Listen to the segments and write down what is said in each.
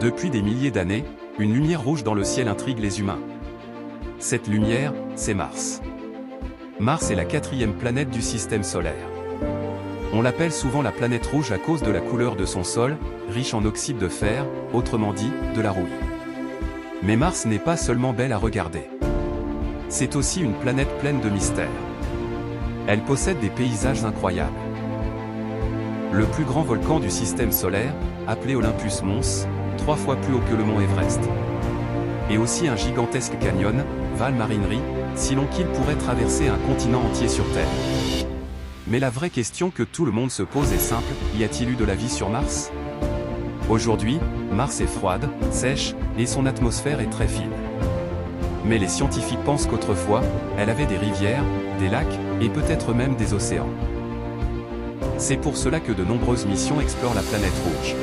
Depuis des milliers d'années, une lumière rouge dans le ciel intrigue les humains. Cette lumière, c'est Mars. Mars est la 4e planète du système solaire. On l'appelle souvent la planète rouge à cause de la couleur de son sol, riche en oxyde de fer, autrement dit, de la rouille. Mais Mars n'est pas seulement belle à regarder. C'est aussi une planète pleine de mystères. Elle possède des paysages incroyables. Le plus grand volcan du système solaire, appelé Olympus Mons, 3 fois plus haut que le mont Everest. Et aussi un gigantesque canyon, Val Marinery, si long qu'il pourrait traverser un continent entier sur Terre. Mais la vraie question que tout le monde se pose est simple, y a-t-il eu de la vie sur Mars? Aujourd'hui, Mars est froide, sèche, et son atmosphère est très fine. Mais les scientifiques pensent qu'autrefois, elle avait des rivières, des lacs, et peut-être même des océans. C'est pour cela que de nombreuses missions explorent la planète rouge.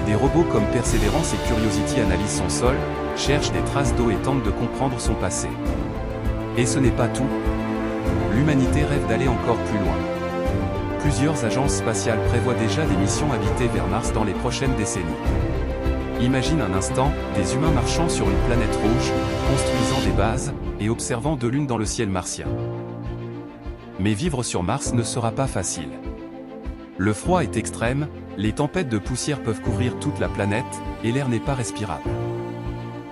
Des robots comme Perseverance et Curiosity analysent son sol, cherchent des traces d'eau et tentent de comprendre son passé. Et ce n'est pas tout. L'humanité rêve d'aller encore plus loin. Plusieurs agences spatiales prévoient déjà des missions habitées vers Mars dans les prochaines décennies. Imagine un instant, des humains marchant sur une planète rouge, construisant des bases, et observant de lune dans le ciel martien. Mais vivre sur Mars ne sera pas facile. Le froid est extrême, les tempêtes de poussière peuvent couvrir toute la planète, et l'air n'est pas respirable.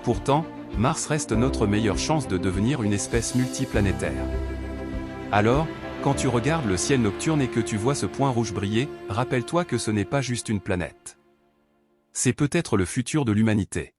Pourtant, Mars reste notre meilleure chance de devenir une espèce multiplanétaire. Alors, quand tu regardes le ciel nocturne et que tu vois ce point rouge briller, rappelle-toi que ce n'est pas juste une planète. C'est peut-être le futur de l'humanité.